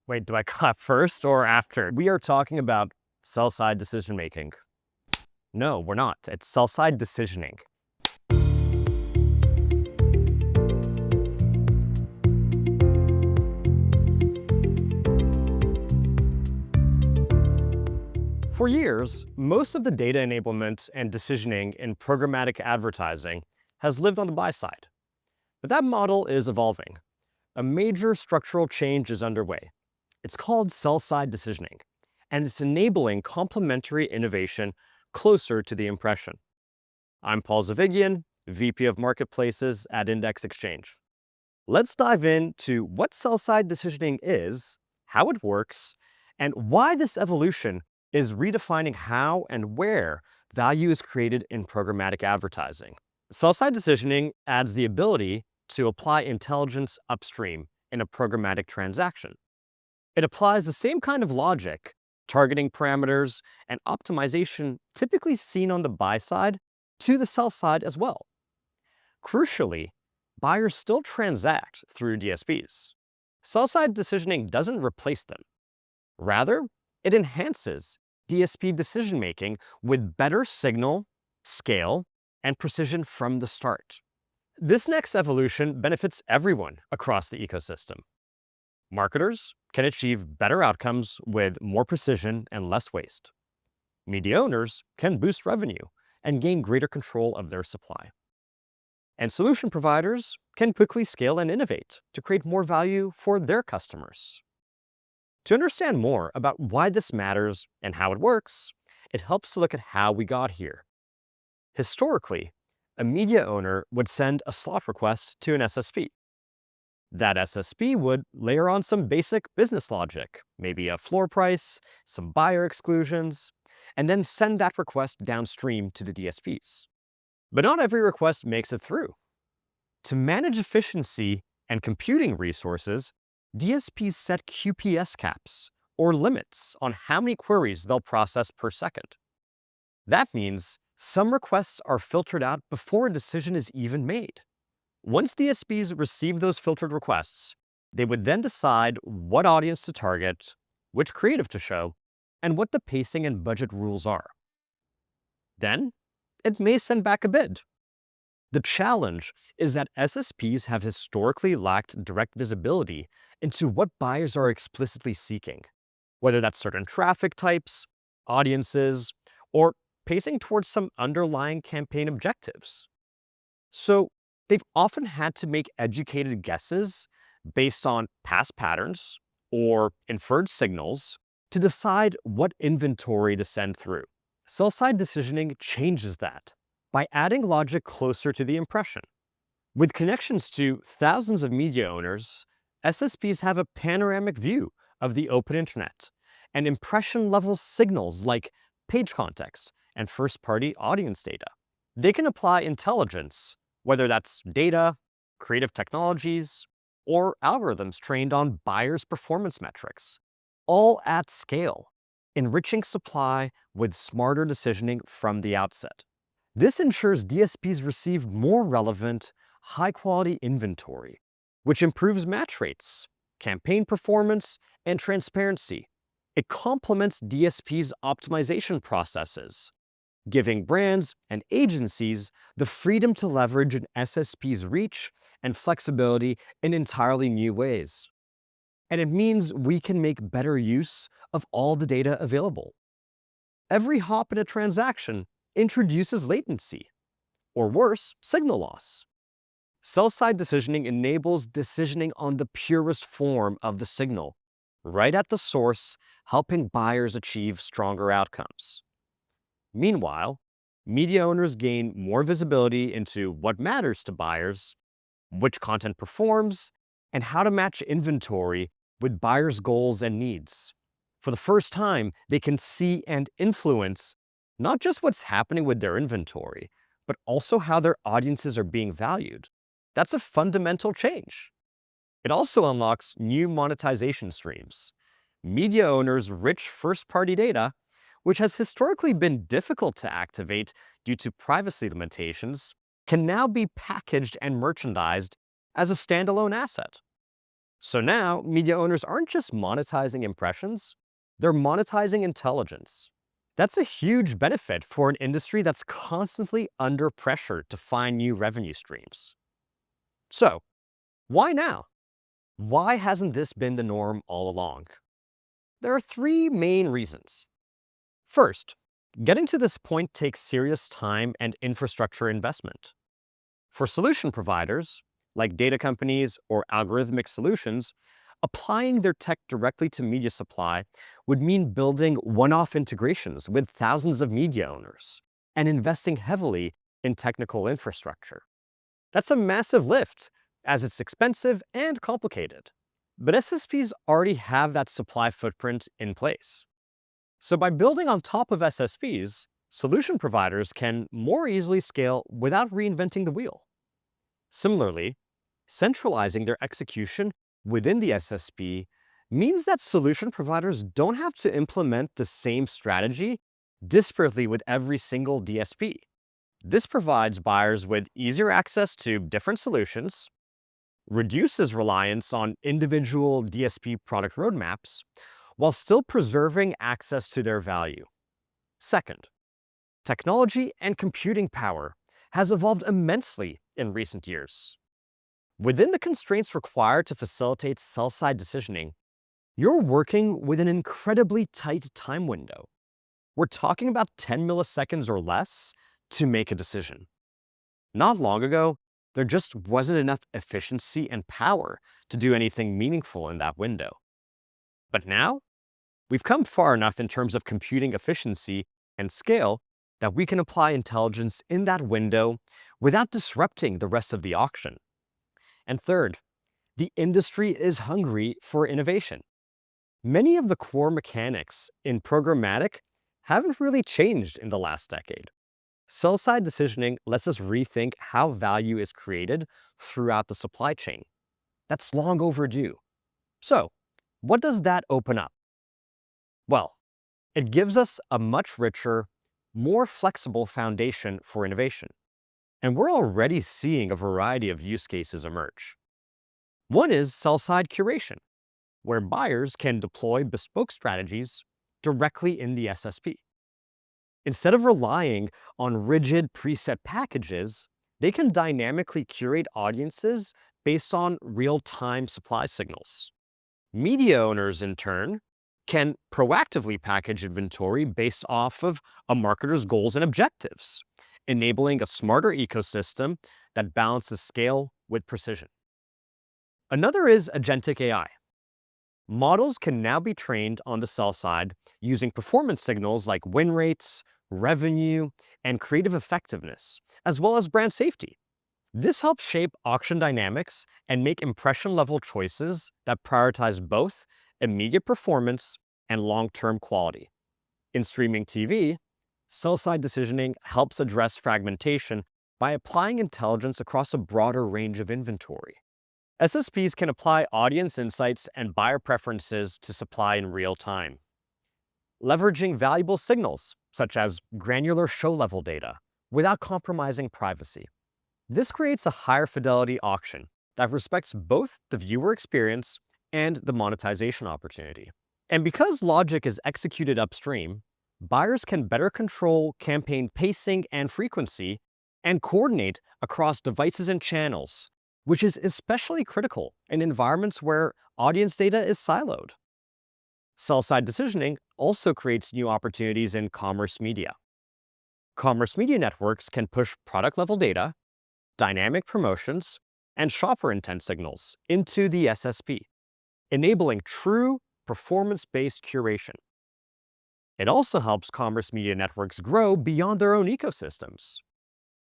Wait, do I clap first or after? We are talking about sell-side decision making. No, we're not. It's sell-side decisioning. For years, most of the data enablement and decisioning in programmatic advertising has lived on the buy side. But that model is evolving. A major structural change is underway. It's called sell-side decisioning, and it's enabling complementary innovation closer to the impression. I'm Paul Zovighian, VP of Marketplaces at Index Exchange. Let's dive into what sell-side decisioning is, how it works, and why this evolution is redefining how and where value is created in programmatic advertising. Sell-side decisioning adds the ability to apply intelligence upstream in a programmatic transaction. It applies the same kind of logic, targeting parameters, and optimization typically seen on the buy side to the sell side as well. Crucially, buyers still transact through DSPs. Sell-side decisioning doesn't replace them. Rather, it enhances DSP decision-making with better signal, scale, and precision from the start. This next evolution benefits everyone across the ecosystem. Marketers can achieve better outcomes with more precision and less waste. Media owners can boost revenue and gain greater control of their supply. And solution providers can quickly scale and innovate to create more value for their customers. To understand more about why this matters and how it works, it helps to look at how we got here. Historically, a media owner would send a slot request to an SSP. That SSP would layer on some basic business logic, maybe a floor price, some buyer exclusions, and then send that request downstream to the DSPs. But not every request makes it through. To manage efficiency and computing resources, DSPs set QPS caps, or limits on how many queries they'll process per second. That means some requests are filtered out before a decision is even made. Once DSPs receive those filtered requests, they would then decide what audience to target, which creative to show, and what the pacing and budget rules are. Then, it may send back a bid. The challenge is that SSPs have historically lacked direct visibility into what buyers are explicitly seeking, whether that's certain traffic types, audiences, or pacing towards some underlying campaign objectives. So, they've often had to make educated guesses based on past patterns or inferred signals to decide what inventory to send through. Sell-side decisioning changes that by adding logic closer to the impression. With connections to thousands of media owners, SSPs have a panoramic view of the open internet and impression-level signals like page context and first-party audience data. They can apply intelligence, whether that's data, creative technologies, or algorithms trained on buyers' performance metrics, all at scale, enriching supply with smarter decisioning from the outset. This ensures DSPs receive more relevant, high-quality inventory, which improves match rates, campaign performance, and transparency. It complements DSPs' optimization processes, giving brands and agencies the freedom to leverage an SSP's reach and flexibility in entirely new ways. And it means we can make better use of all the data available. Every hop in a transaction introduces latency, or worse, signal loss. Sell-side decisioning enables decisioning on the purest form of the signal, right at the source, helping buyers achieve stronger outcomes. Meanwhile, media owners gain more visibility into what matters to buyers, which content performs, and how to match inventory with buyers' goals and needs. For the first time, they can see and influence not just what's happening with their inventory, but also how their audiences are being valued. That's a fundamental change. It also unlocks new monetization streams. Media owners' rich first-party data, which has historically been difficult to activate due to privacy limitations, can now be packaged and merchandised as a standalone asset. So now, media owners aren't just monetizing impressions, they're monetizing intelligence. That's a huge benefit for an industry that's constantly under pressure to find new revenue streams. So, why now? Why hasn't this been the norm all along? There are three main reasons. First, getting to this point takes serious time and infrastructure investment. For solution providers, like data companies or algorithmic solutions, applying their tech directly to media supply would mean building one-off integrations with thousands of media owners and investing heavily in technical infrastructure. That's a massive lift, as it's expensive and complicated. But SSPs already have that supply footprint in place. So by building on top of SSPs, solution providers can more easily scale without reinventing the wheel. Similarly, centralizing their execution within the SSP means that solution providers don't have to implement the same strategy disparately with every single DSP. This provides buyers with easier access to different solutions, reduces reliance on individual DSP product roadmaps, while still preserving access to their value. Second, technology and computing power has evolved immensely in recent years. Within the constraints required to facilitate sell-side decisioning, you're working with an incredibly tight time window. We're talking about 10 milliseconds or less to make a decision. Not long ago, there just wasn't enough efficiency and power to do anything meaningful in that window. But now, we've come far enough in terms of computing efficiency and scale that we can apply intelligence in that window without disrupting the rest of the auction. And third, the industry is hungry for innovation. Many of the core mechanics in programmatic haven't really changed in the last decade. Sell-side decisioning lets us rethink how value is created throughout the supply chain. That's long overdue. So, what does that open up? Well, it gives us a much richer, more flexible foundation for innovation. And we're already seeing a variety of use cases emerge. One is sell-side curation, where buyers can deploy bespoke strategies directly in the SSP. Instead of relying on rigid preset packages, they can dynamically curate audiences based on real-time supply signals. Media owners, in turn, can proactively package inventory based off of a marketer's goals and objectives, enabling a smarter ecosystem that balances scale with precision. Another is agentic AI. Models can now be trained on the sell side using performance signals like win rates, revenue, and creative effectiveness, as well as brand safety. This helps shape auction dynamics and make impression-level choices that prioritize both immediate performance and long-term quality. In streaming TV, sell-side decisioning helps address fragmentation by applying intelligence across a broader range of inventory. SSPs can apply audience insights and buyer preferences to supply in real time, leveraging valuable signals, such as granular show-level data, without compromising privacy. This creates a higher fidelity auction that respects both the viewer experience and the monetization opportunity. And because logic is executed upstream, buyers can better control campaign pacing and frequency and coordinate across devices and channels, which is especially critical in environments where audience data is siloed. Sell-side decisioning also creates new opportunities in commerce media. Commerce media networks can push product-level data, dynamic promotions, and shopper intent signals into the SSP, enabling true performance-based curation. It also helps commerce media networks grow beyond their own ecosystems.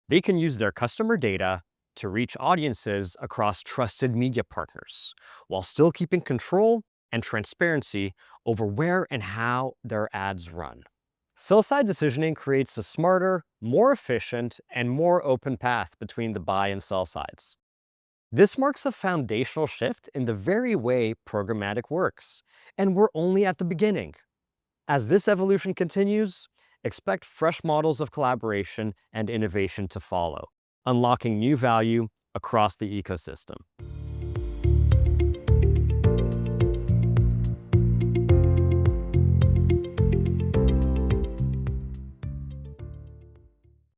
They can use their customer data to reach audiences across trusted media partners, while still keeping control and transparency over where and how their ads run. Sell-side decisioning creates a smarter, more efficient, and more open path between the buy and sell sides. This marks a foundational shift in the very way programmatic works, and we're only at the beginning. As this evolution continues, expect fresh models of collaboration and innovation to follow, unlocking new value across the ecosystem.